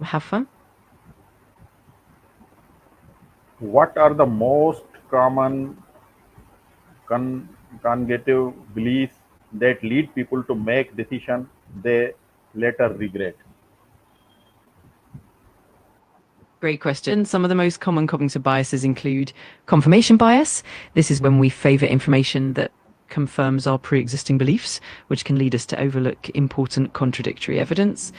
have fun. What are the most common con- cognitive beliefs that lead people to make decisions they later regret? Great question. Some of the most common cognitive biases include confirmation bias. This is when we favor information that confirms our pre-existing beliefs, which can lead us to overlook important contradictory evidence.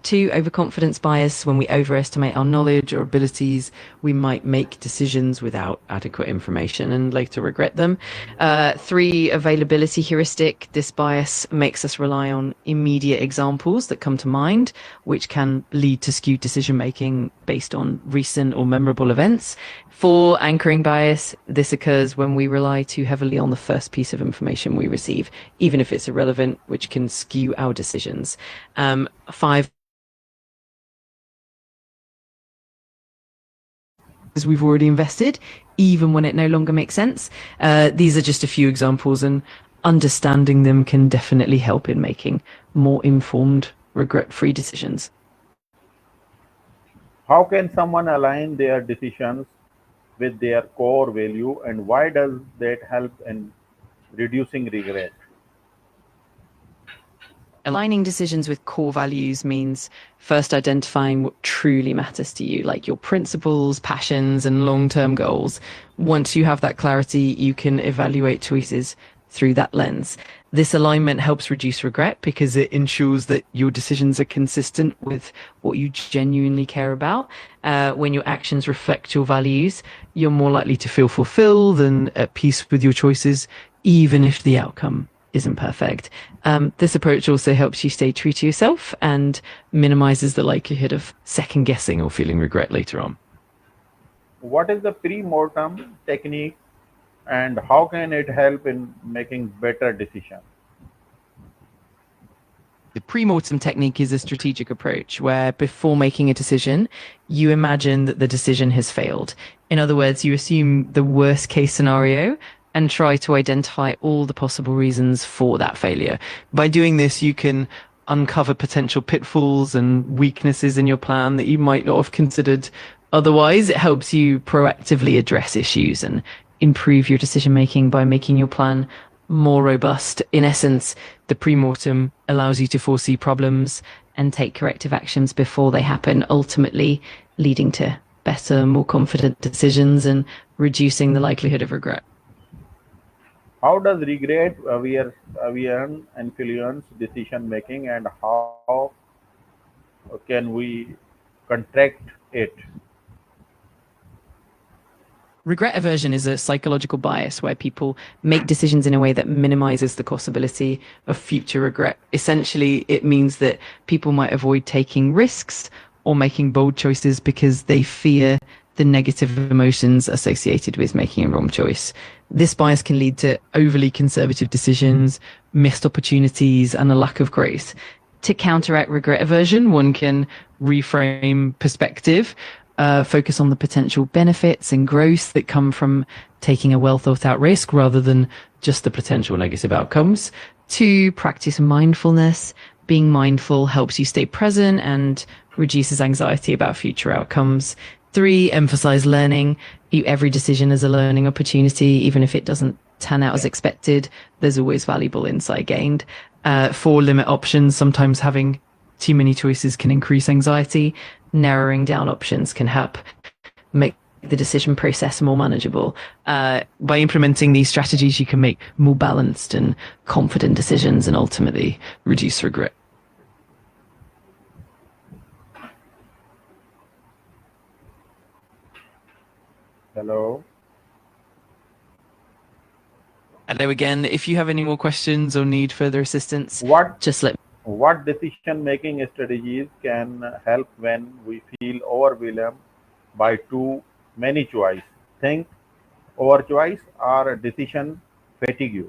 Two, overconfidence bias. When we overestimate our knowledge or abilities, we might make decisions without adequate information and later regret them. Three, availability heuristic. This bias makes us rely on immediate examples that come to mind, which can lead to skewed decision making based on recent or memorable events. Four, anchoring bias. This occurs when we rely too heavily on the first piece of information we receive, even if it's irrelevant, which can skew our decisions. Five, as we've already invested, even when it no longer makes sense. These are just a few examples, and understanding them can definitely help in making more informed, regret-free decisions. How can someone align their decisions with their core value, and why does that help in reducing regret? Aligning decisions with core values means first identifying what truly matters to you, like your principles, passions, and long-term goals. Once you have that clarity, you can evaluate choices through that lens. This alignment helps reduce regret because it ensures that your decisions are consistent with what you genuinely care about. When your actions reflect your values, you're more likely to feel fulfilled and at peace with your choices, even if the outcome isn't perfect. This approach also helps you stay true to yourself and minimizes the likelihood of second guessing or feeling regret later on. What is the pre-mortem technique, and how can it help in making better decisions? The pre-mortem technique is a strategic approach where before making a decision, you imagine that the decision has failed. In other words, you assume the worst case scenario and try to identify all the possible reasons for that failure. By doing this, you can uncover potential pitfalls and weaknesses in your plan that you might not have considered otherwise. It helps you proactively address issues and improve your decision making by making your plan more robust. In essence, the pre-mortem allows you to foresee problems and take corrective actions before they happen, ultimately leading to better, more confident decisions and reducing the likelihood of regret. How does regret awareness influence decision making, and how can we contract it? Regret aversion is a psychological bias where people make decisions in a way that minimizes the possibility of future regret. Essentially, it means that people might avoid taking risks or making bold choices because they fear the negative emotions associated with making a wrong choice. This bias can lead to overly conservative decisions, missed opportunities, and a lack of growth. To counteract regret aversion, one can reframe perspective, focus on the potential benefits and growth that come from taking a well thought out risk rather than just the potential negative outcomes. Two, practice mindfulness. Being mindful helps you stay present and reduces anxiety about future outcomes. Three, emphasize learning. View every decision as a learning opportunity, even if it doesn't turn out as expected. There's always valuable insight gained. Four, limit options. Sometimes having too many choices can increase anxiety. Narrowing down options can help make the decision process more manageable. By implementing these strategies, you can make more balanced and confident decisions and ultimately reduce regret. Hello. Hello again. If you have any more questions or need further assistance, What just let me. what decision making strategies can help when we feel overwhelmed by too many choice? Think over choice or decision fatigue.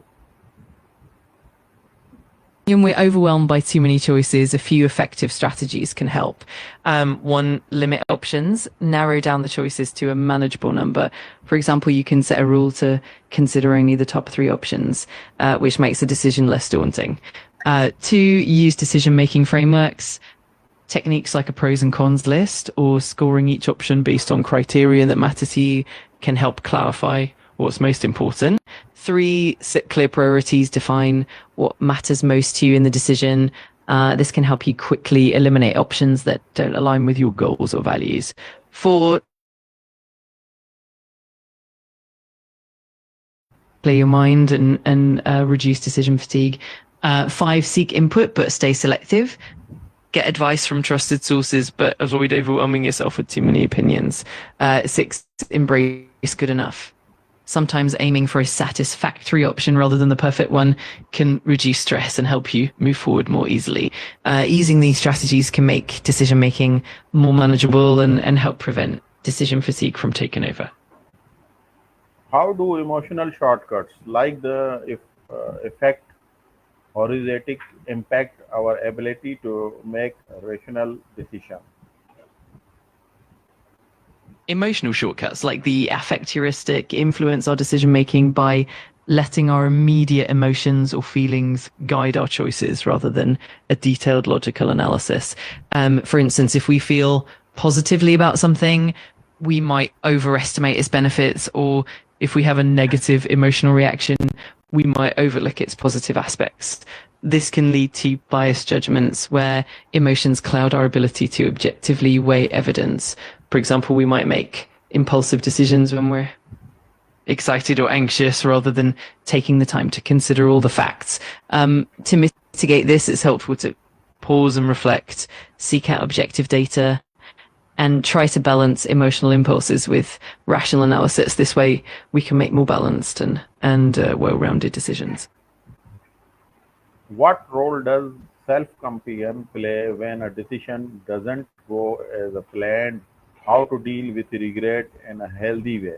When we're overwhelmed by too many choices, a few effective strategies can help. One, limit options, narrow down the choices to a manageable number. For example, you can set a rule to consider only the top three options, which makes a decision less daunting. Two, use decision-making frameworks. Techniques like a pros and cons list or scoring each option based on criteria that matter to you can help clarify what's most important. 3, set clear priorities, define what matters most to you in the decision. This can help you quickly eliminate options that don't align with your goals or values. 4, clear your mind and reduce decision fatigue. 5, seek input but stay selective. Get advice from trusted sources, but avoid overwhelming yourself with too many opinions. 6, embrace good enough. Sometimes aiming for a satisfactory option rather than the perfect one can reduce stress and help you move forward more easily. Easing these strategies can make decision making more manageable and help prevent decision fatigue from taking over. How do emotional shortcuts like the effect heuristic impact our ability to make rational decisions? Emotional shortcuts like the affect heuristic influence our decision making by letting our immediate emotions or feelings guide our choices rather than a detailed logical analysis. For instance, if we feel positively about something, we might overestimate its benefits, or if we have a negative emotional reaction, we might overlook its positive aspects. This can lead to biased judgments where emotions cloud our ability to objectively weigh evidence. For example, we might make impulsive decisions when we're excited or anxious rather than taking the time to consider all the facts. To mitigate this, it's helpful to pause and reflect, seek out objective data, and try to balance emotional impulses with rational analysis. This way, we can make more balanced and well-rounded decisions. What role does self-compassion play when a decision doesn't go as planned? How to deal with regret in a healthy way?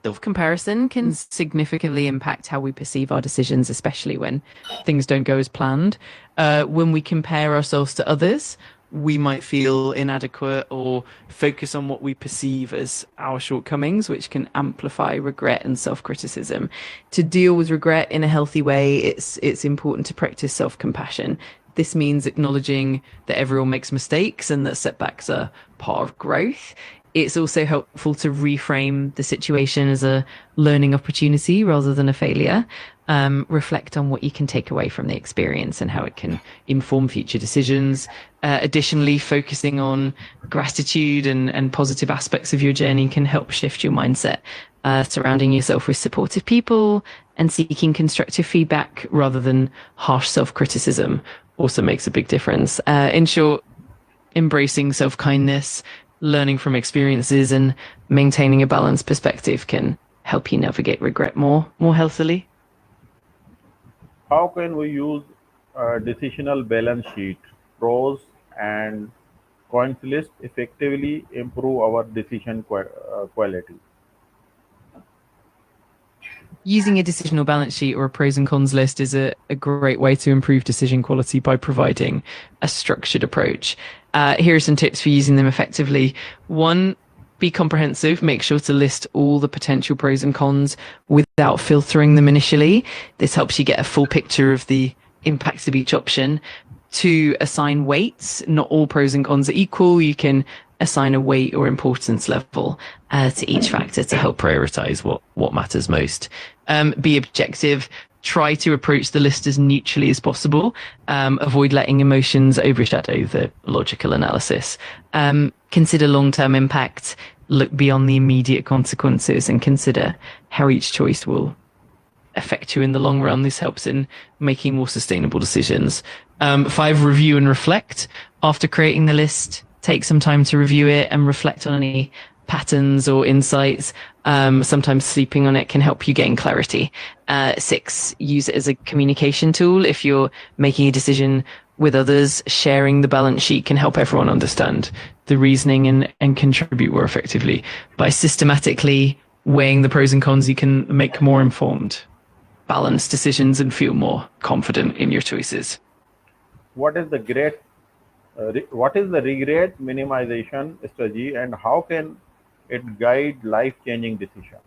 Self-comparison can significantly impact how we perceive our decisions, especially when things don't go as planned. When we compare ourselves to others, we might feel inadequate or focus on what we perceive as our shortcomings, which can amplify regret and self-criticism. To deal with regret in a healthy way, it's important to practice self-compassion. This means acknowledging that everyone makes mistakes and that setbacks are part of growth. It's also helpful to reframe the situation as a learning opportunity rather than a failure. Reflect on what you can take away from the experience and how it can inform future decisions. Additionally, focusing on gratitude and positive aspects of your journey can help shift your mindset. Surrounding yourself with supportive people and seeking constructive feedback rather than harsh self-criticism also makes a big difference. In short, embracing self-kindness, learning from experiences, and maintaining a balanced perspective can help you navigate regret more healthily. How can we use a decisional balance sheet, pros and cons list effectively improve our decision quality? Using a decisional balance sheet or a pros and cons list is a great way to improve decision quality by providing a structured approach. Here are some tips for using them effectively. 1, be comprehensive. Make sure to list all the potential pros and cons without filtering them initially. This helps you get a full picture of the impacts of each option. 2, assign weights. Not all pros and cons are equal. You can assign a weight or importance level to each factor to help prioritize what matters most. Be objective. Try to approach the list as neutrally as possible. Avoid letting emotions overshadow the logical analysis. Consider long-term impact. Look beyond the immediate consequences and consider how each choice will affect you in the long run. This helps in making more sustainable decisions. 5, review and reflect. After creating the list, take some time to review it and reflect on any patterns or insights. Sometimes sleeping on it can help you gain clarity. 6, use it as a communication tool. If you're making a decision with others, sharing the balance sheet can help everyone understand the reasoning and contribute more effectively. By systematically weighing the pros and cons, you can make more informed, balanced decisions and feel more confident in your choices. What is the regret minimization strategy, and how can it guide life-changing decisions?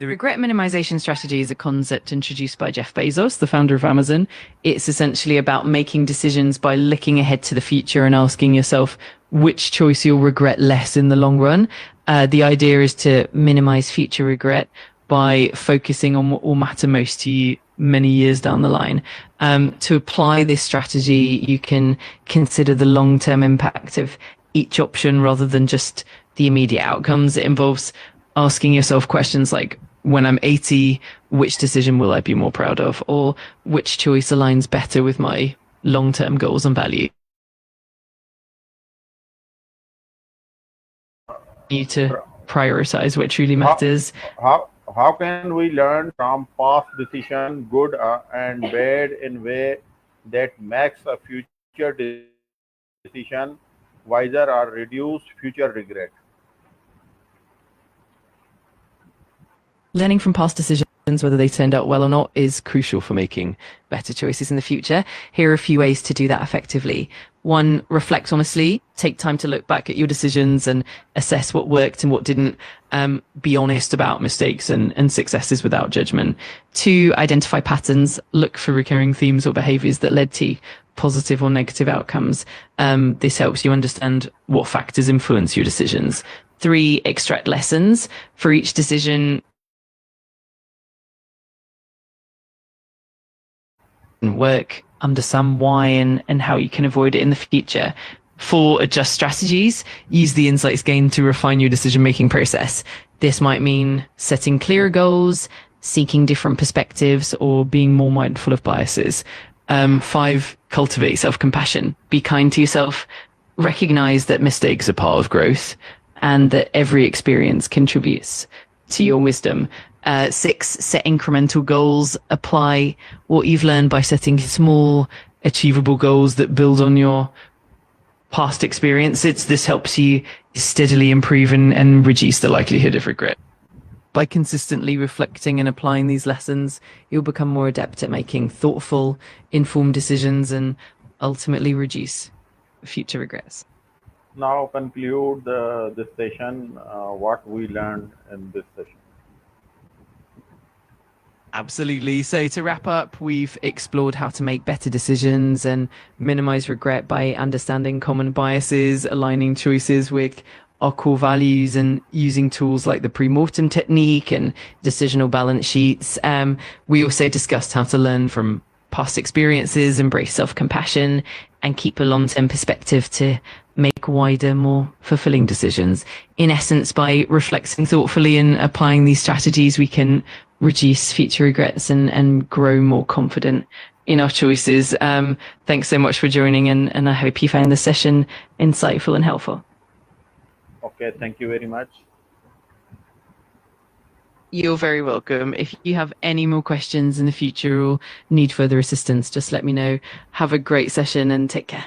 The regret minimization strategy is a concept introduced by Jeff Bezos, the founder of Amazon. It's essentially about making decisions by looking ahead to the future and asking yourself which choice you'll regret less in the long run. The idea is to minimize future regret by focusing on what will matter most to you many years down the line. To apply this strategy, you can consider the long-term impact of each option rather than just the immediate outcomes. It involves asking yourself questions like, when I'm 80, which decision will I be more proud of? Or which choice aligns better with my long-term goals and values? You to prioritize what truly matters. How can we learn from past decision, good and bad, in way that makes a future decision wiser or reduce future regret? Learning from past decisions, whether they turned out well or not, is crucial for making better choices in the future. Here are a few ways to do that effectively. 1, reflect honestly. Take time to look back at your decisions and assess what worked and what didn't. Be honest about mistakes and successes without judgment. 2, identify patterns. Look for recurring themes or behaviors that led to positive or negative outcomes. This helps you understand what factors influence your decisions. 3, extract lessons. For each decision, work, understand why and how you can avoid it in the future. 4, adjust strategies. Use the insights gained to refine your decision-making process. This might mean setting clearer goals, seeking different perspectives, or being more mindful of biases. 5, cultivate self-compassion. Be kind to yourself. Recognize that mistakes are part of growth and that every experience contributes to your wisdom. 6, set incremental goals. Apply what you've learned by setting small, achievable goals that build on your past experiences. This helps you steadily improve and reduce the likelihood of regret. By consistently reflecting and applying these lessons, you'll become more adept at making thoughtful, informed decisions and ultimately reduce future regrets. Now conclude this session, what we learned in this session. Absolutely. So to wrap up, we've explored how to make better decisions and minimize regret by understanding common biases, aligning choices with our core values, and using tools like the pre-mortem technique and decisional balance sheets. We also discussed how to learn from past experiences, embrace self-compassion, and keep a long-term perspective to make wider, more fulfilling decisions. In essence, by reflecting thoughtfully and applying these strategies, we can reduce future regrets and grow more confident in our choices. Thanks so much for joining, and I hope you found the session insightful and helpful. Okay, thank you very much. You're very welcome. If you have any more questions in the future or need further assistance, just let me know. Have a great session and take care.